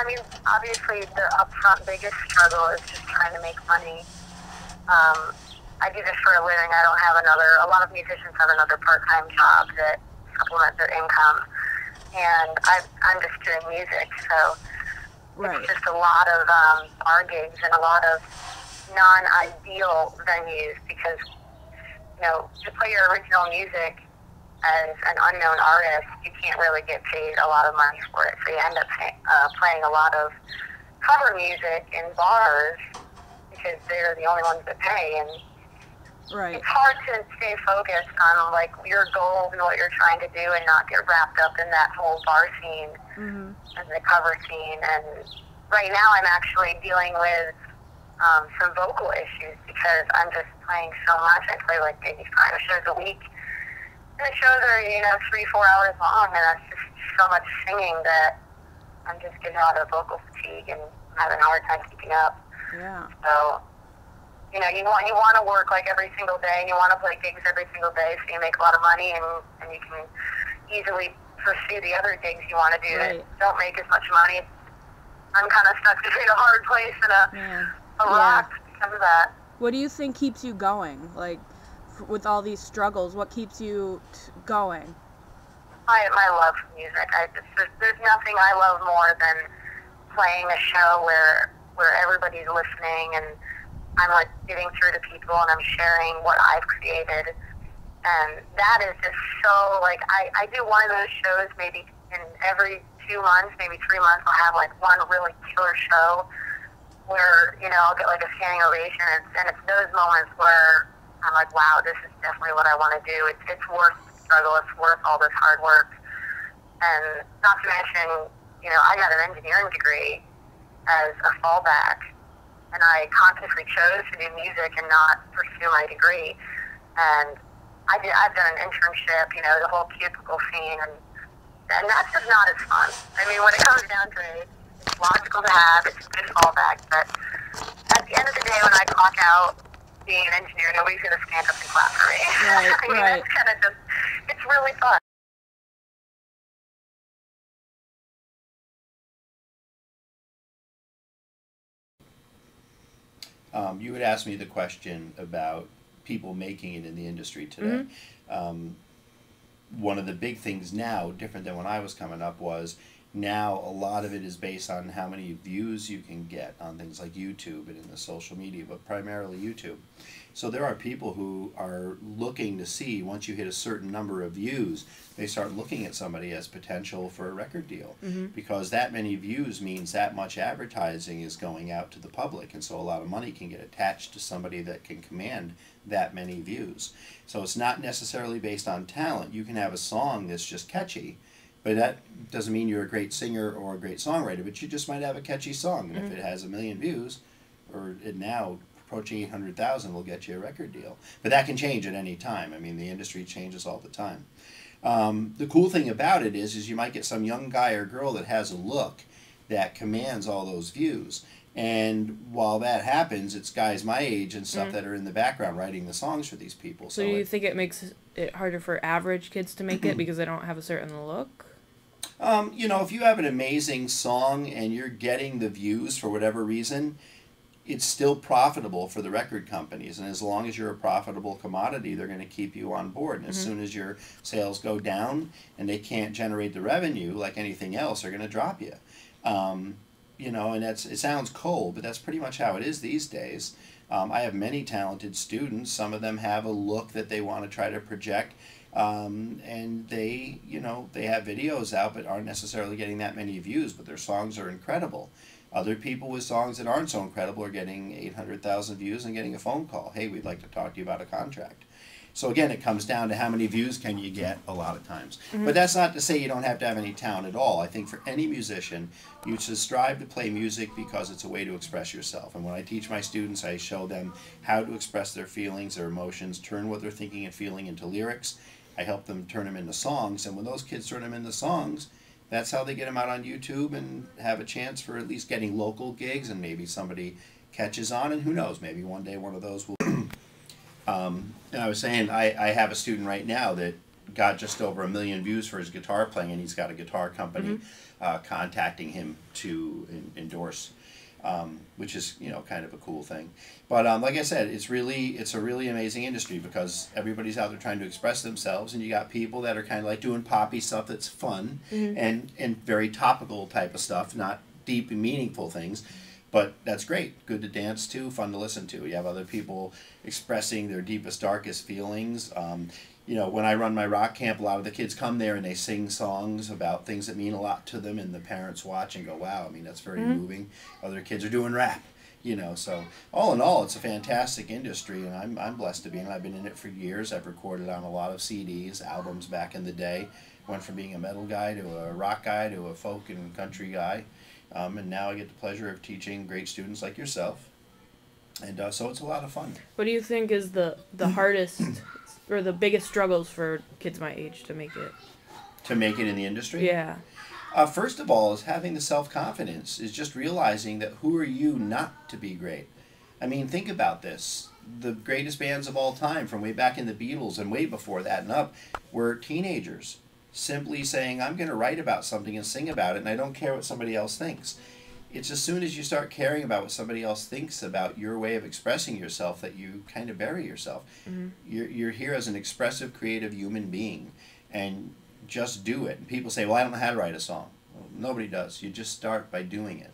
mean, obviously the upfront biggest struggle is just trying to make money. I do this for a living. I don't have a lot of musicians have another part-time job that supplement their income. And I'm just doing music, so it's just a lot of bar gigs and a lot of non-ideal venues because, to play your original music as an unknown artist, you can't really get paid a lot of money for it. So you end up playing a lot of cover music in bars because they're the only ones that pay. And it's hard to stay focused on like your goals and what you're trying to do and not get wrapped up in that whole bar scene and the cover scene. And right now I'm actually dealing with some vocal issues because I'm just playing so much. I play like maybe 5 shows a week. And the shows are, 3-4 hours long, and that's just so much singing that I'm just getting a lot of vocal fatigue and having a hard time keeping up. Yeah. So, you want to work like every single day, and you want to play gigs every single day, so you make a lot of money, and you can easily pursue the other gigs you want to do that don't make as much money. I'm kind of stuck between a hard place and a rock because of that. What do you think keeps you going? Like, with all these struggles, what keeps you going? My love for music. There's nothing I love more than playing a show where everybody's listening and I'm like getting through to people and I'm sharing what I've created. And that is just so, like, I do one of those shows maybe in every 2 months, maybe 3 months, I'll have like one really killer show where, I'll get like a standing ovation. And it's those moments where I'm like, wow, this is definitely what I want to do. It's worth the struggle. It's worth all this hard work. And not to mention, I got an engineering degree as a fallback. And I consciously chose to do music and not pursue my degree. And I've done an internship, the whole cubicle scene. And that's just not as fun. I mean, when it comes down to it, it's logical to have. It's a good fallback. But at the end of the day, when I clock out, being an engineer, nobody's going to stand up and clap for me. That's kind of just, it's really fun. You had asked me the question about people making it in the industry today. One of the big things now, different than when I was coming up, was now a lot of it is based on how many views you can get on things like YouTube and in the social media, but primarily YouTube. So there are people who are looking to see, once you hit a certain number of views, they start looking at somebody as potential for a record deal. Because that many views means that much advertising is going out to the public, and so a lot of money can get attached to somebody that can command that many views. So it's not necessarily based on talent. You can have a song that's just catchy, but that doesn't mean you're a great singer or a great songwriter, but you just might have a catchy song. And if it has 1 million views, or it now approaching 800,000 will get you a record deal. But that can change at any time. I mean, the industry changes all the time. The cool thing about it is you might get some young guy or girl that has a look that commands all those views. And while that happens, it's guys my age and stuff that are in the background writing the songs for these people. So do you think it makes it harder for average kids to make it because they don't have a certain look? If you have an amazing song and you're getting the views for whatever reason, it's still profitable for the record companies. And as long as you're a profitable commodity, they're going to keep you on board. And as soon as your sales go down and they can't generate the revenue like anything else, they're going to drop you. And it sounds cold, but that's pretty much how it is these days. I have many talented students. Some of them have a look that they want to try to project. And they have videos out but aren't necessarily getting that many views, but their songs are incredible. Other people with songs that aren't so incredible are getting 800,000 views and getting a phone call. Hey, we'd like to talk to you about a contract. So again, it comes down to how many views can you get a lot of times. But that's not to say you don't have to have any talent at all. I think for any musician, you should strive to play music because it's a way to express yourself. And when I teach my students, I show them how to express their feelings, their emotions, turn what they're thinking and feeling into lyrics. I help them turn them into songs. And when those kids turn them into songs, that's how they get them out on YouTube and have a chance for at least getting local gigs, and maybe somebody catches on, and who knows, maybe one day one of those will. And I was saying, I have a student right now that got just over 1 million views for his guitar playing, and he's got a guitar company contacting him to endorse, which is, you know, kind of a cool thing. But like I said, it's a really amazing industry because everybody's out there trying to express themselves, and you got people that are kind of like doing poppy stuff that's fun and very topical type of stuff, not deep and meaningful things. But that's great. Good to dance to, fun to listen to. You have other people expressing their deepest, darkest feelings. You know, when I run my rock camp, a lot of the kids come there and they sing songs about things that mean a lot to them, and the parents watch and go, wow, I mean, that's very moving. Other kids are doing rap, you know. So all in all, it's a fantastic industry, and I'm blessed to be in it. I've been in it for years. I've recorded on a lot of CDs, albums back in the day. Went from being a metal guy to a rock guy to a folk and country guy. And now I get the pleasure of teaching great students like yourself. And so it's a lot of fun. What do you think is the hardest or the biggest struggles for kids my age to make it? To make it in the industry? Yeah. First of all, is having the self-confidence, is just realizing that who are you not to be great? I mean, think about this. The greatest bands of all time, from way back in the Beatles and way before that and up, were teenagers. Simply saying, I'm going to write about something and sing about it, and I don't care what somebody else thinks. It's as soon as you start caring about what somebody else thinks about your way of expressing yourself that you kind of bury yourself. You're here as an expressive, creative human being, and just do it. And people say, well, I don't know how to write a song. Well, nobody does. You just start by doing it.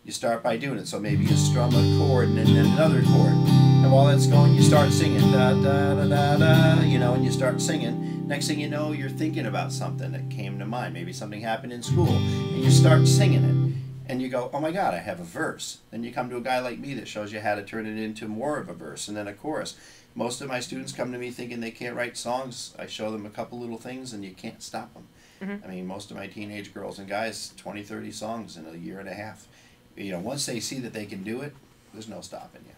You start by doing it. So maybe you strum a chord and then another chord. And while that's going, you start singing, da, da, da, da, da, you know, and you start singing. Next thing you know, you're thinking about something that came to mind. Maybe something happened in school, and you start singing it. And you go, oh my God, I have a verse. Then you come to a guy like me that shows you how to turn it into more of a verse and then a chorus. Most of my students come to me thinking they can't write songs. I show them a couple little things and you can't stop them. I mean, most of my teenage girls and guys, 20, 30 songs in a year and a half. You know, once they see that they can do it, there's no stopping you.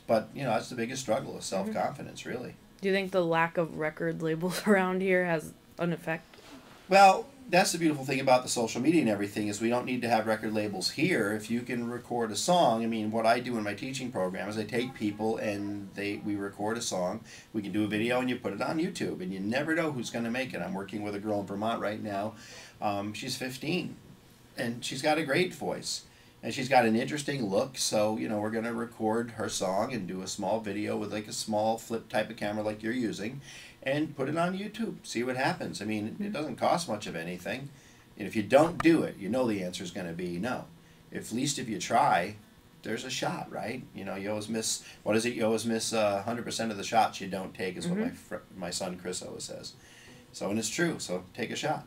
But, you know, that's the biggest struggle, is self-confidence, really. Do you think the lack of record labels around here has an effect? Well, that's the beautiful thing about the social media and everything, is we don't need to have record labels here. If you can record a song, I mean, what I do in my teaching program is I take people and we record a song. We can do a video and you put it on YouTube, and you never know who's going to make it. I'm working with a girl in Vermont right now. She's 15, and she's got a great voice. And she's got an interesting look, so, you know, we're going to record her song and do a small video with like a small flip type of camera like you're using, and put it on YouTube, see what happens. I mean, it doesn't cost much of anything. And if you don't do it, you know the answer is going to be no. At least if you try, there's a shot, right? You know, you always miss, what is it? You always miss 100% of the shots you don't take, is what my son Chris always says. So, and it's true, so take a shot.